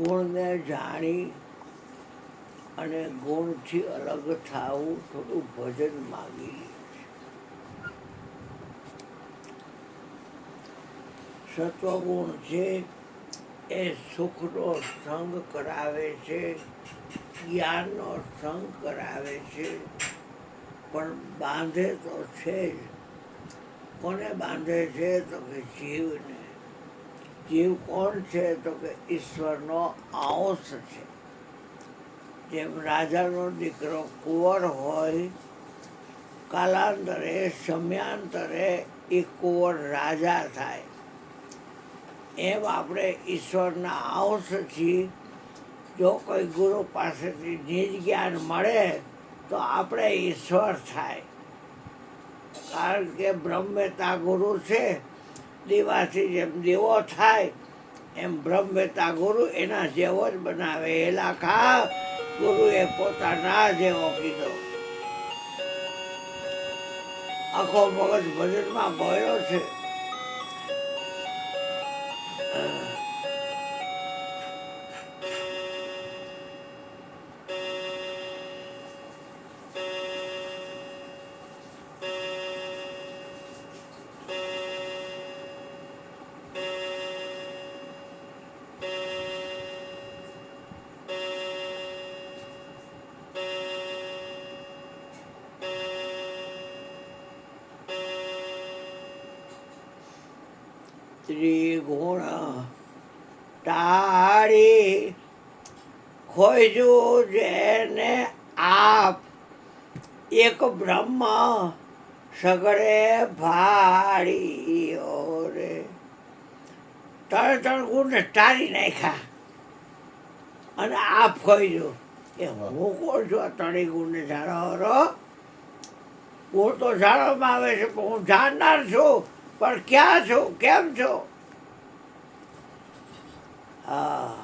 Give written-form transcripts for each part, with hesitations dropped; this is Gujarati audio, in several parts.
ગુણને જાણી અને ગુણથી અલગ થવું થોડું ભજન માગી લે છે. સત્વગુણ છે એ સુખનો સંગ કરાવે છે, જ્ઞાનનો સંગ કરાવે છે, પણ બાંધે તો છે જ. કોને બાંધે છે? તો કે જીવને. જીવ કોણ છે? તો કે ઈશ્વરનો અંશ છે. જેમ રાજાનો દીકરો કુંવર હોય, કાલાંતરે સમયાંતરે એ કુંવર રાજા થાય, એમ આપણે ઈશ્વરના અંશ છીએ. જો કોઈ ગુરુ પાસેથી નિજ જ્ઞાન મળે તો આપણે ઈશ્વર થાય. કારણ કે બ્રહ્મવેતા ગુરુ છે. દીવાથી જેમ દીવો થાય એમ બ્રહ્મવેતા ગુરુ એના જેવો જ બનાવે. એલા ખા ગુરુએ પોતાના જેવો કીધો. આખો મગજ ભજનમાં બોલ્યો છે. ત્રિગુણ ટાળી ખોજું જેને આપ, એક બ્રહ્મ સગળે ભાળી રે. ત્રણ ગુણને ટાળી નાખ્યા અને આપ ખોજું. એ હું કોણ છું? આ ત્રણેય ગુણને જાણવાનો. ગુણ તો જાણવામાં આવે છે, પણ હું જાણનાર છું. પણ ક્યાં છો? કેમ છો? હા,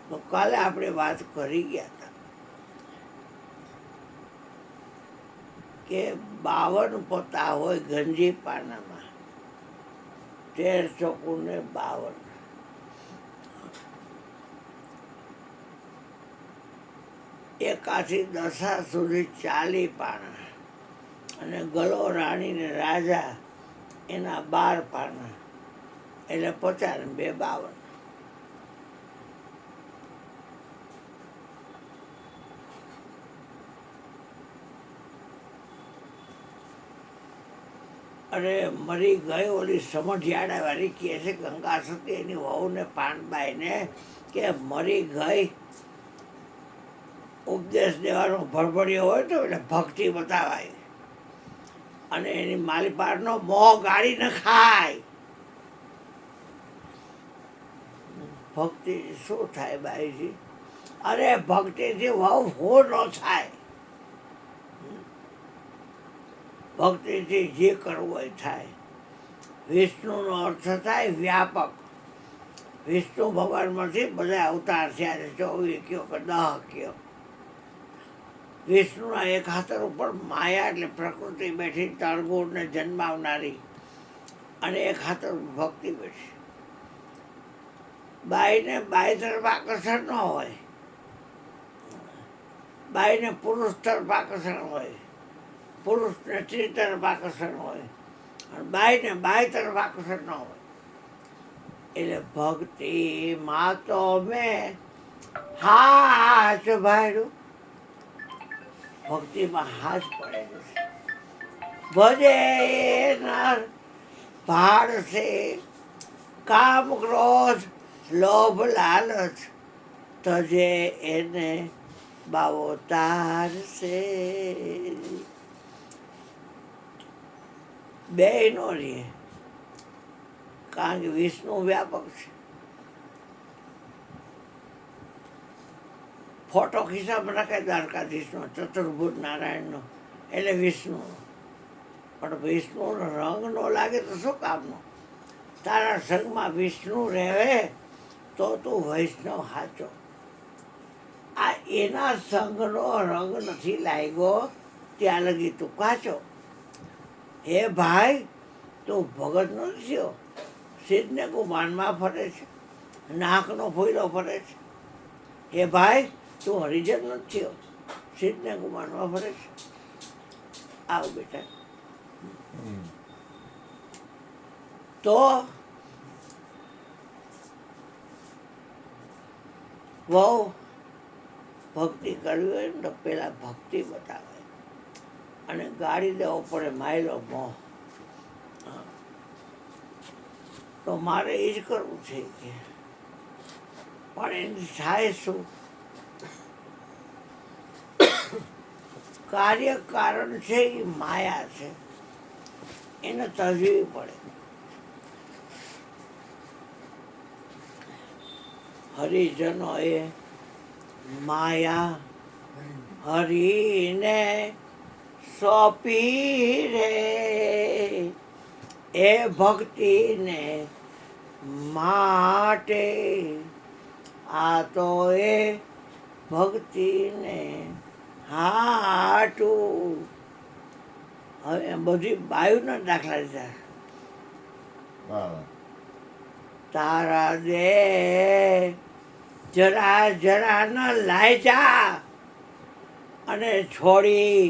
તો કાલે આપણે વાત કરી ગયા હતા કે 52 પોતા હોય ગંજી પાનામાં, 13 ચોકું ને 52. એકાથી દશા સુધી 40 પાના, અને ગલો રાણી ને રાજા એના 12 પાના, એટલે 50 ને 2 52. અને મરી ગઈ ઓલી સમઢિયાળાવાળી કહે છે ગંગા સતી એની વહુને પાનબાઈને કે મરી ગઈ. ઉપદેશ દેવાનો ભરભડિયો હોય તો એટલે ભક્તિ બતાવાય અને એની માલિપારનો મોહ ગાળી ન ખાય. ભક્તિ શું થાય બાઈજી? અરે ભક્તિથી વહુ ન થાય. ભક્તિથી જે કરવું એ થાય. વિષ્ણુનો અર્થ થાય વ્યાપક. વિષ્ણુ ભગવાનમાંથી બધા અવતાર થયા છે, 24 કયો કે 10 કયો. વિષ્ણુના એક હાથર ઉપર માયા એટલે પ્રકૃતિ બેઠી, તળગુણને જન્માવનારી, અને એક હાથર ભક્તિ બેઠી. બાઈને બાઈ તરફ આકર્ષણ ન હોય, બાઈને પુરુષ તરફ આકર્ષણ હોય, પુરુષને સ્ત્રી તરફ આકર્ષણ હોય, અને બાઈને બાઈ તરફ આકર્ષણ ન હોય. એટલે ભક્તિમાં તો મેં હાથ ભાડ્યું. ભક્તિમાં હાથ પડે છે. ભજે નર ભાડશે કામ ક્રોધ લોભ લાલચ, તજે એને બાવો તારશે. બે નો રહે, કારણ કે વિષ્ણુ વ્યાપક છે. ફોટો ખિસ્સામાં રાખે દ્વારકાધીશનો, ચતુર્ભુજ નારાયણનો, એટલે વિષ્ણુ. પણ વિષ્ણુનો રંગ ન લાગે તો શું કામનો? તારા સંગમાં વિષ્ણુ રહે તો તું વૈષ્ણવ સાચો. આ એના સંગનો રંગ નથી લાગ્યો ત્યાં લગી તું કાચો. હે ભાઈ, તું ભગત ન થયો, સિદ્ધને ગુમાનમાં ફરે છે, નાકનો ફોયલો ફરે છે. એ ભાઈ તું હરિજન નથી થયો, સિદ્ધને ગુમાનમાં ફરે છે. આવ બેટા. તો બહુ ભક્તિ કરવી હોય ને તો પેલા ભક્તિ બતાવે અને ગાડી દેવો પડે માયલો મોહ. તો મારે એ જ કરવું છે કે પણ એની થાય શું? કાર્ય કારણ છે એ માયા છે, એને તજવી પડે. હરિજનોએ માયા હરિને સોંપી રે, એ ભક્તિને માટે. આ તો એ ભક્તિને હાટું. હવે બધી બાયુના દાખલા દીધા. તારા દે જરા જરા ન લાયજા અને છોડી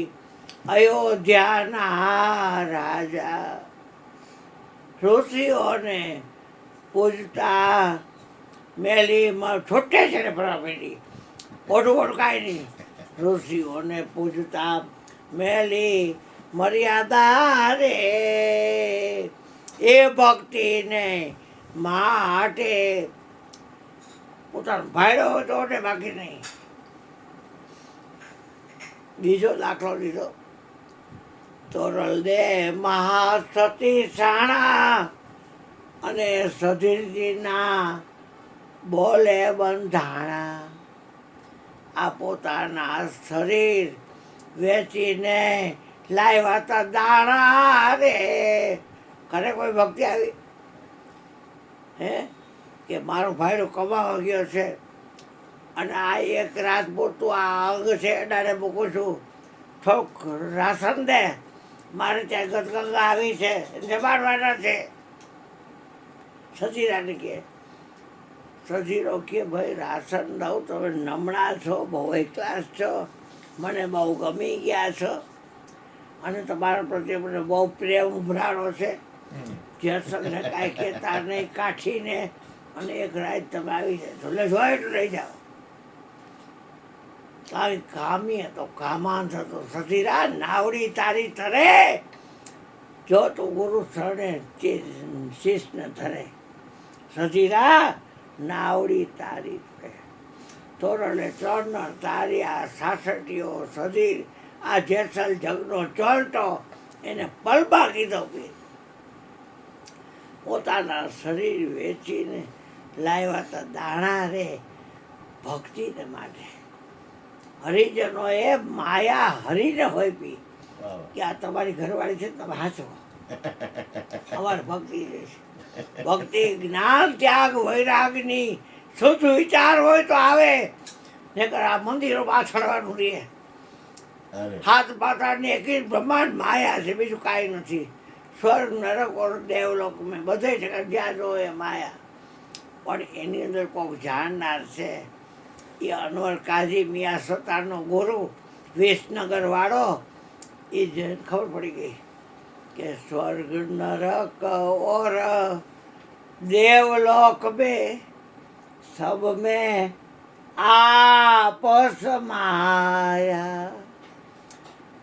અયોધ્યાના રાજા. ઋષિઓને પૂજતા મેલીમાં છૂટે છે ને પરામેડી ઓઢું કાંઈ નહીં. ઋષિઓને પૂજતા મેલી મર્યાદા રે, એ ભક્તિને માટે. પોતાનો ભાઈડો હોય તો ઓઢે, બાકી નહીં. બીજો દાખલો લીધો. તોરલ દે મહાસતી સાણા અને સધીરજીના બોલે બંધાણા. આ પોતાના શરીર વેચીને લાવ્યા હતા દાણા રે. ઘરે કોઈ ભક્તિ આવી હે કે મારો ભાઈડો કમાવા ગયો છે અને આ એક રાત પૂરતું આ અંગ છે અડાડે મૂકું છું, થોડુંક રાશન દે, મારે ત્યાં ગદગંગા આવી છે જમાડવાના છે. સજીરાને કહે. સજીરો કે ભાઈ રાશન દઉં, તમે નમણા છો, બહુ ક્લાસ છો, મને બહુ ગમી ગયા છો અને તમારા પ્રત્યે મને બહુ પ્રેમ ઉભરાણો છે. જેસલને કાંઈ કહેતા નહીં, કાઠીને અને એક રાત તમે આવી જાય તો એટલે જોઈ તો લઈ જાઓ. કાંઈ કામી હતો, કામાંત હતો. સતીરા નાવડી તારી તરે, જો તું ગુરુ શરણે શિષ્યને ધરે. સતીરા નાવડી તારી તરે. તોરણે ચોરનર તાર્યા સાસટીઓ સધીર. આ જેસલ જગનો ચોલટો એને પલબા કીધો પી. પોતાના શરીર વેચીને લાવ્યા હતા દાણા રે, ભક્તિને માટે. હરિજનોએ માયા હરીને હોય પી કે આ તમારી ઘરવાળી છે, તમે હાચો, અમારે ભક્તિ રહેશે. ભક્તિ જ્ઞાન ત્યાગ વૈરાગની શુદ્ધ વિચાર હોય તો આવે, નકર આ મંદિરો પાછળવાનું રહે. હાથ પાતાની એક બ્રહ્માંડ માયા છે, બીજું કાંઈ નથી. સ્વર્ગ નરક ઓર દેવલોક મેં બધે જગ્યા જ્યાં જો એ માયા. પણ એની અંદર કોઈક જાણનાર છે. એ અનવર કાઝી મિયા સતારનો ગુરુ વિસનગરવાળો, એ જ ખબર પડી ગઈ કે સ્વર્ગ નરક ઓર દેવલોક में सब में आपस माया.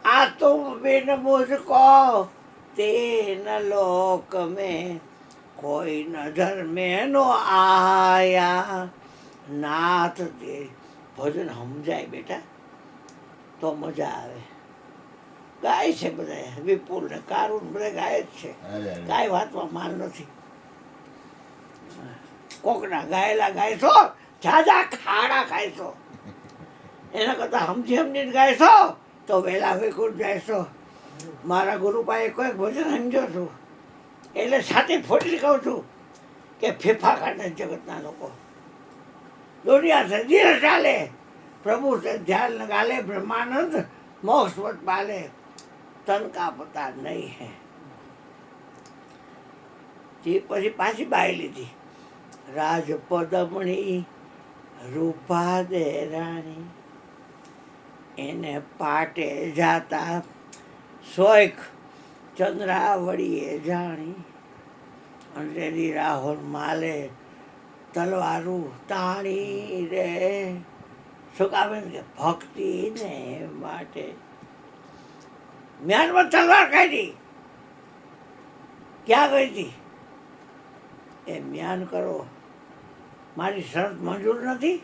आ तुम बिन मुझको तीन लोक में कोई नजर में नो आया. નાથ તે ભજન સમજાય બેટા તો મજા આવે. ગાય છે બધા, વિપુલ ને કારુણ બધા ગાય જ છે, કાંઈ વાતમાં માલ નથી. કોકના ગાયેલા ગાયશો, ઝાઝા ખાડા ખાયશો, એના કરતાં સમજી સમજીને ગાયશો તો વહેલા વિકુળ જાયશો. મારા ગુરુ પાસે કોઈક ભજન સમજો છું એટલે સાથે ફોટી કહું છું કે ફેફા કાઢે જગતના લોકો. दुनिया से धीरे डाले, प्रभु से ध्यान लगा ले, ब्रह्मानंद मोक्ष मत पाले, तन का पता नहीं है. તે પછી પાછી બાઈ લીધી. રાજપદમણી રૂપા દે રાણી, એને પાટે જાતા સોયખ ચંદ્રાવળીએ જાણી. અંધેરી રાહોલ માલે તલવારું તાણી રે. શું કામ કે ભક્તિ ને માટે મ્યાનમાં તલવાર કાઢી. ક્યાં ગઈ હતી? એ મ્યાન કરો, મારી શરત મંજૂર નથી.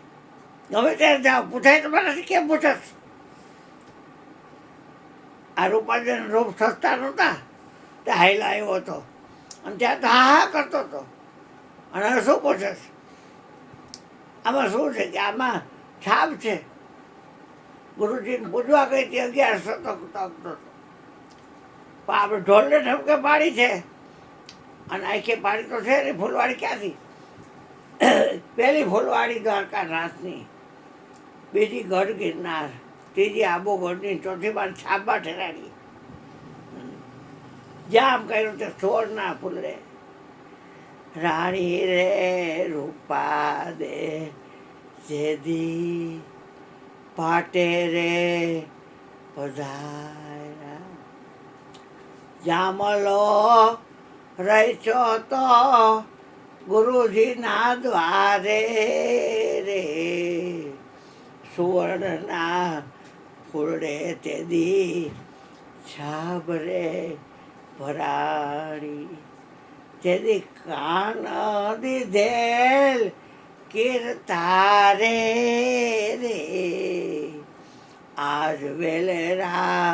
ગમે ત્યારે જાઓ, પૂછાય તો મારાથી કેમ પૂછસ? આ રૂપાજન રોપ સસ્તા નહોતા, તે હાઈલા આવ્યો હતો અને ત્યાં તો હા કરતો હતો. અને હવે શું પૂછસ? આમાં શું છે કે આમાં છાપ છે. ગુરુજીને પૂછવા ગઈ હતી 11 શતક તકતો હતો, પણ આપણે ઢોલને ઠપકે પાડી છે અને આખે પાડી તો છે ને. ફૂલવાડી ક્યાંથી? પહેલી ફૂલવાડી દ્વારકાનાથની, બીજી ગઢ ગિરનાર, ત્રીજી આબોગઢની, ચોથી બાર છાપા ઠેરાડી. જ્યાં આમ કર્યું તે સોળના ફૂલે રાણી રે રૂપા દે જેદી પાટે રે પધારા. જામલો રહીશો તો ગુરુજીના દ્વારે રે. સુવર્ણના ફૂલડે તેદી છાબરે ભરાણી. તેદી કાન દીધેલ કીર્તારે રે. આજ વેલેરા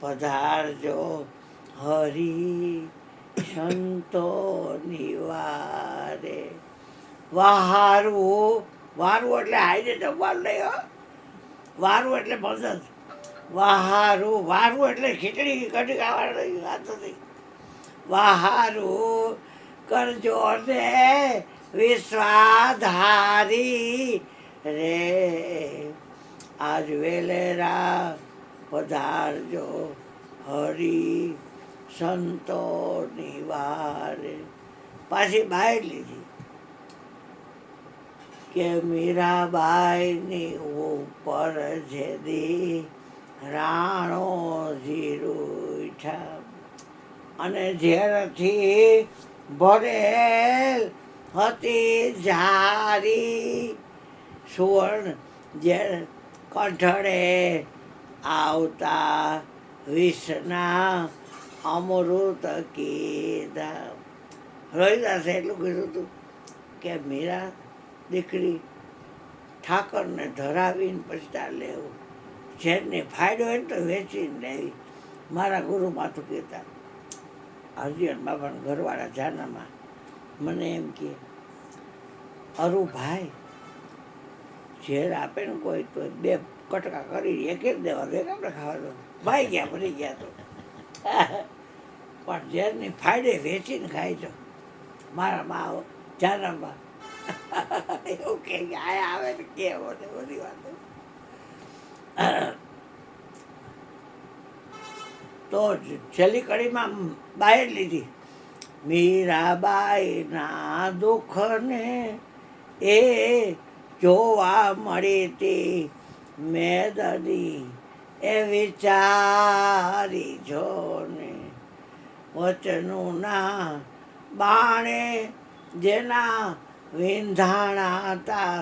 પધારજો હરી સંતો નિવારે. વહારું, વારું એટલે હાઈને જમવાનું નહીં હો. વારું એટલે મદદ. વહારું, વારું એટલે ખીચડી કઢી ખાવાની વાત નથી. વહારું કરજો ને વિશ્વાધારી રે. આજ વેલેરા પધારજો હરી સંતો નિવારે. પાછી બાઈ લીધી કે મીરાબાઈની ઉપર જેદી રાણો જીરુઠા. અને ઝેરથી ભરેલ હતી જારી. સુવર્ણ ઝેર કંઠળે આવતા વિષના અમૃત કીધા. રોહિદાસે એટલું કીધું હતું કે મીરા દીકરી ઠાકરને ધરાવીને પછી તાર લેવું. ઝેરને ફાયદો હોય ને તો વેચીને લેવી. મારા ગુરુ માથું કહેતા હરજીવન બાબાના ઘરવાળા જાનામાં મને એમ કહે, અરુ ભાઈ ઝેર આપે ને કોઈ તો 2 કટકા કરી એક દેવા, 2 આપણે ખાવા દો. ભાઈ ગયા ભરી ગયા તો પણ ઝેરની ફાયદે વેચીને ખાઈ છો. મારા મા જાનામાં એવું કે આયા આવે ને કેવો ને બધી વાતો. તો છેલ્લી કડીમાં બાઈ લીધી. મીરાબાઈના દુઃખને એ જોવા મળી તી મેદની એ વિચારી જો ને. વચનું ના બાણે જેના વિંધાણા હતા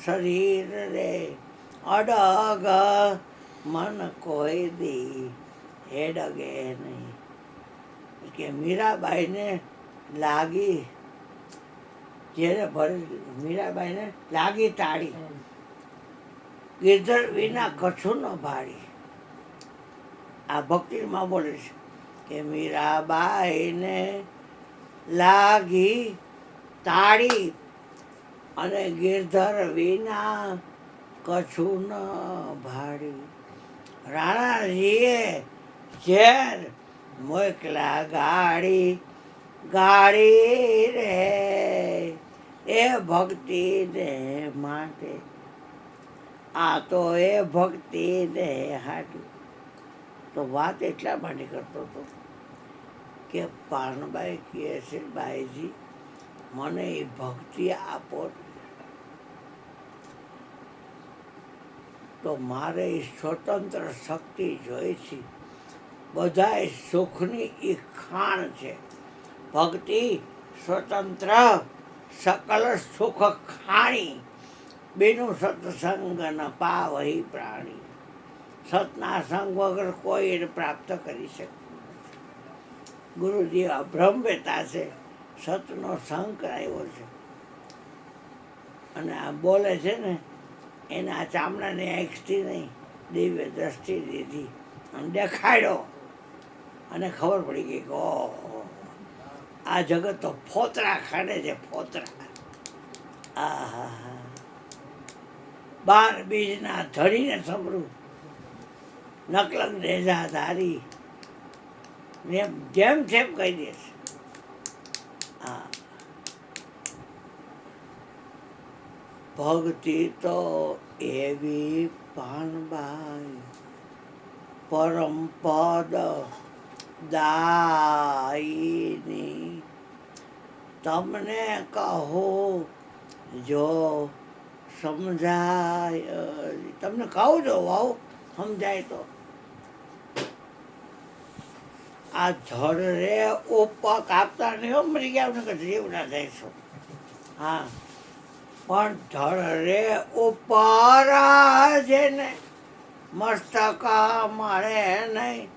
શરીર રે. અડગ મન કોઈ દી હેડગે નહીં. કે મીરાબાઈને લાગી જેને મીરાબાઈને લાગી તાળી. ગિરધર વિના કશું ન ભાળી. આ ભક્તિમાં બોલે છે કે મીરાબાઈને લાગી તાળી અને ગિરધર વિના કશું ન ભાળી. રાણાજીએ ઝેર મોકલા ગાડી ગાડી રે એ ભક્તિને માટે. આ તો એ ભક્તિને હાટું. તો વાત એટલા માટે કરતો હતો કે પાનબાઈ કહે છે, બાઈજી મને એ ભક્તિ આપો, તો મારે એ સ્વતંત્ર શક્તિ જોઈ છે. બધાય સુખની એ ખાણ છે. ભક્તિ સ્વતંત્ર સકલ સુખ ખાણી, બીનું સત્સંગ ન પાવહી પ્રાણી. સતના સંગ વગર કોઈ એને પ્રાપ્ત કરી શકતું નથી. ગુરુજી અભ્રમવેતા છે, સતનો સંગ કરાવ્યો છે. અને આ બોલે છે ને એના ચામડાની આંખથી નહીં, દિવ્ય દ્રષ્ટિ દીધી અને દેખાડ્યો, અને ખબર પડી ગઈ કે ઓહો, આ જગત તો ફોતરા ખાડે છે, ફોતરા. આહા, 12 બીજના ધણીને સંભળું, નકલંગ રેજાધારી, જેમ જેમ કહી દેશે. હા, ભક્તિ તો એવી પાનબાઈ, પરમ પદ દાયિની. તમને કહો જો સમજાય, તમને કહું જો વાવ સમજાય તો. આ ધડ રે ઉપક આપતા નહીં મરી ગયા ને જીવ ના જઈશું. હા, પણ ધડ રે ઉપર જેને મસ્તક મળે નહીં.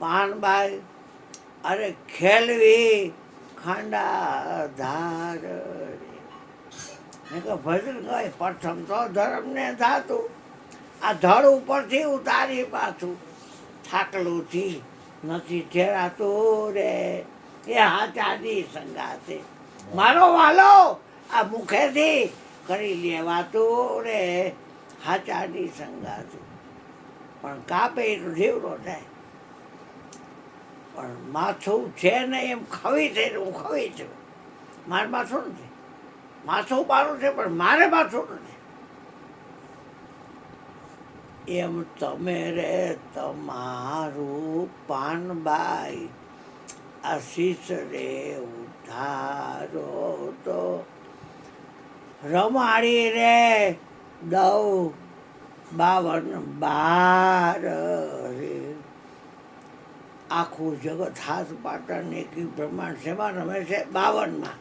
પાનબાઈ અરે ખેલવી ખાંડા ધાર કે ભજન ગઈ પ્રથમ તો ધર્મને ધાતું, આ ધડ ઉપરથી ઉતારી પાછું થાકલુંથી નથી ઠેરાતું રે. એ હાચાની સંગાતે મારો વાલો આ મુખેથી કરી લેવાતું રે, હાચાની સંગાતે. પણ કાપે એટલું જીવડો થાય. પણ માથું છે ને એમ ખવી છે, હું ખવી છું. મારે માથું નથી, માથું મારું છે પણ મારે માથું નથી. એમ તમે રે તમારું પાનબાઈ, આશીષ રે ઉધારો તો રમાડી રે દઉં 52 રે. આખું જગત હાથ પાટણ એકી બ્રહ્માંડ શેમાં રમે છે? 52માં.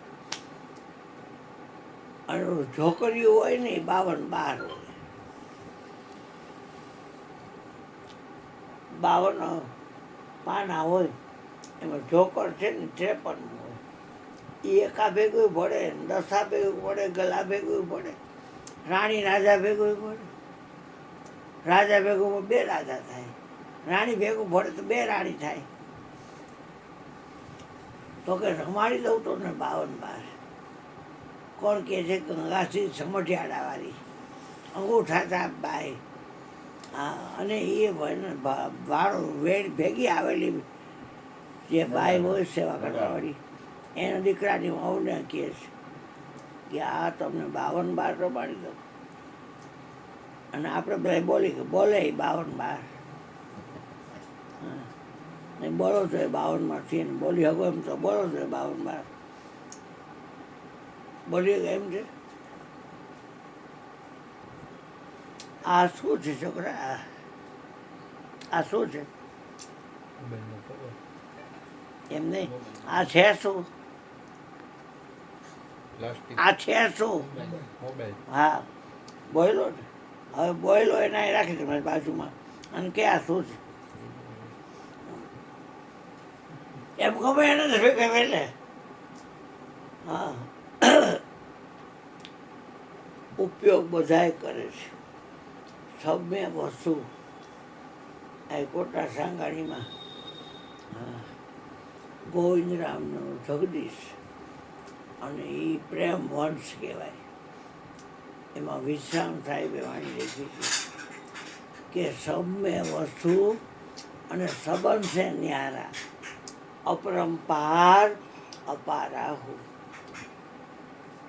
અને છોકરીઓ હોય ને 52 બાર હોય. 52 પાના હોય, એમાં જોકર છે ને 53 હોય. એ એકા ભેગું પડે, દસા ભેગું પડે, ગલા ભેગું પડે, રાણી રાજા ભેગું પડે. રાજા ભેગું 2 રાજા થાય, રાણી ભેગું પડે તો 2 રાણી થાય. તો કે રમાડી દઉં તો ને 52 બાર. કોણ કહે છે? ગંગાથી સમઢિયાળાવાળી અંગૂઠા છાપ બાઈ. હા, અને એ વાળો વેડ ભેગી આવેલી જે બાઈ હોય સેવા કરવાવાળી, એના દીકરાની વહુને કહે છે કે આ તમને 52 બાર રમાડી દઉં. અને આપણે બધા બોલે 52 બાર. નહીં બોલો છો 52 માંથી, ને બોલી શકો એમ તો બોલો છો 52 બાર. બોલી એમ છે. આ શું છે છોકરા? આ શું છે? એમ નહીં, આ છે શું? આ છે શું? હા, બોયલો ને. હવે બોયલો એના રાખી દે મારી બાજુમાં, અને કે આ શું છે એમ ગમે એને જ એટલે. હા, ઉપયોગ બધાય કરે છે. સૌમ્ય વસ્તુ કોટા સાંગાણીમાં ગોવિંદરામનો જગદીશ, અને એ પ્રેમ વંશ કહેવાય. એમાં વિશ્રામ સાહેબે વાણી લખી છે કે સૌમ્ય વસ્તુ અને સંબંધ છે ન્યારા, અપરંપાર અપારાહુ.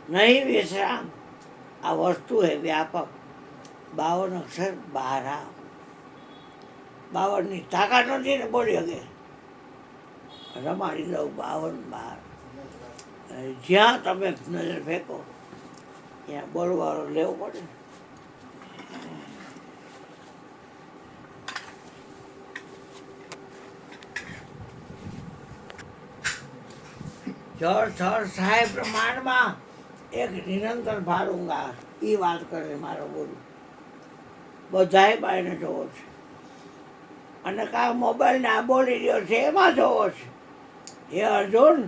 નહીં વિશ્રામ, આ વસ્તુ હે વ્યાપક. 52 અક્ષર 12. 52ની તાકાત નથી ને બોલી શકે. રમાડી દઉં 52 બાર. જ્યાં તમે નજર ફેંકો ત્યાં બોલવાળો લેવો પડે. જળ થળ સાહેબ પ્રમાણમાં એક નિરંતર ભાડુંગા એ વાત કરે મારો ગુરુ. બધાય બાઈને જોવો છે અને કાં મોબાઈલને આ બોલી રહ્યો છે એમાં જોવો છે. હે અર્જુન,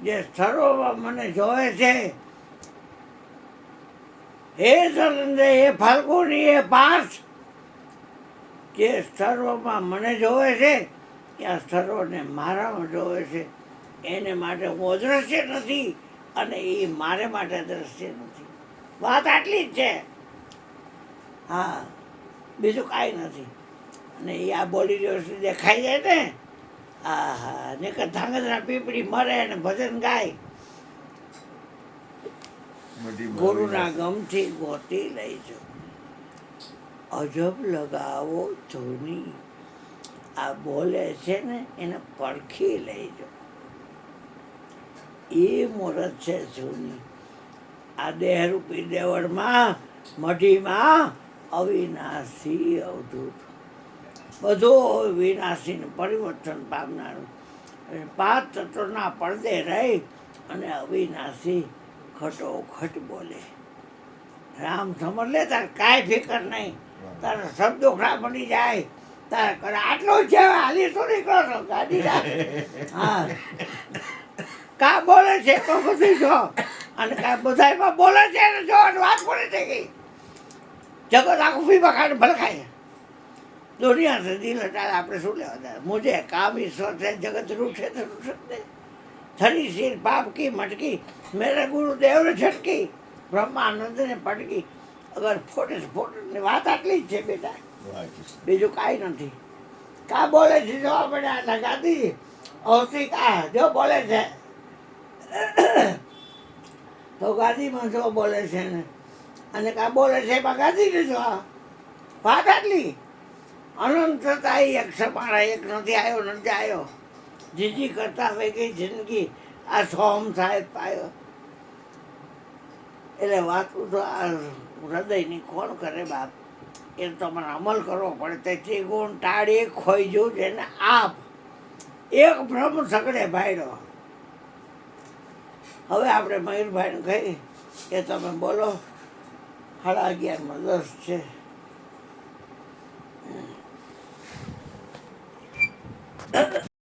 જે સર્વમાં મને જોવે છે, હે ધનંજય, હે ફાલ્ગુની, હે પાર્થ, જે સર્વમાં મને જોવે છે ત્યાં સર્વને મારામાં જોવે છે. એને માટે હું અદ્રશ્ય નથી અને એ મારે માટે દ્રશ્ય નથી. વાત આટલી જ છે. હા, બીજું કાંઈ નથી. અને એ આ બોલી રહ્યો છે દેખાઈ જાય ને, હા હા, ને કે ધાંગધ્રા પીપળી મરે ને ભજન ગાય. ગુરુના ગમથી ગોતી લઈજો, અજબ લગાવો ધૂની. આ બોલે છે ને એને પરખી લઈજો, એ મુહૂર્ત છે જૂની. આ દેહરૂપી દેવળમાં મઢીમાં અવિનાશી અવધૂત, બધું વિનાશીને પરિવર્તન પામનારું. પાંચ તત્વના પડદે રહી અને અવિનાશી ખટોખટ બોલે. રામ સમજ લે, તારે કાંઈ ફિકર નહીં. તારા શબ્દોખડા બની જાય. તારે કરે આટલું જ છે, હાલી તો નીકળો છો ગાડી. હા, કા બોલે છે પણ બધું જો, અને કાંઈ બધામાં બોલે છે ને જો, વાત પૂરી થઈ ગઈ. જગત આખું ફીમાં ખાને ભલે ખાય. દુનિયા से दिल हटाए આપણે શું લેવા દે. મુझे काम ईश्वर से जगत रूठे तो रूठ सकते. थरी सिर पाप की मटकी मेरे गुरुदेव ने झटकी, બ્રહ્માનંદ ને પટકી. અગર ફોટોની વાત આટલી જ છે બેટા, બીજું કાંઈ નથી. કા બોલે છે જો બેટા લગાતી ઔષિક આ જો બોલે છે તો ગાદીમાં જો બોલે છે ને, અને કા બોલે છે એમાં ગાદી જો. વાત આટલી. અનંતતા એક સપાણા, એક નથી આવ્યો નથી આવ્યો. જીજી કરતા હોય ગઈ જિંદગી, આ સોમ સાહેબ પાયો. એટલે વાતું તો આ હૃદયની કોણ કરે બાપ, એ તમારે અમલ કરવો પડે. તે ત્રિગુણ ટાળી ખોઈ જવું છે ને આપ એક બ્રહ્મ સગડે ભાઈડો. હવે આપણે મયુરભાઈને કહી કે તમે બોલો. 11:30 છે.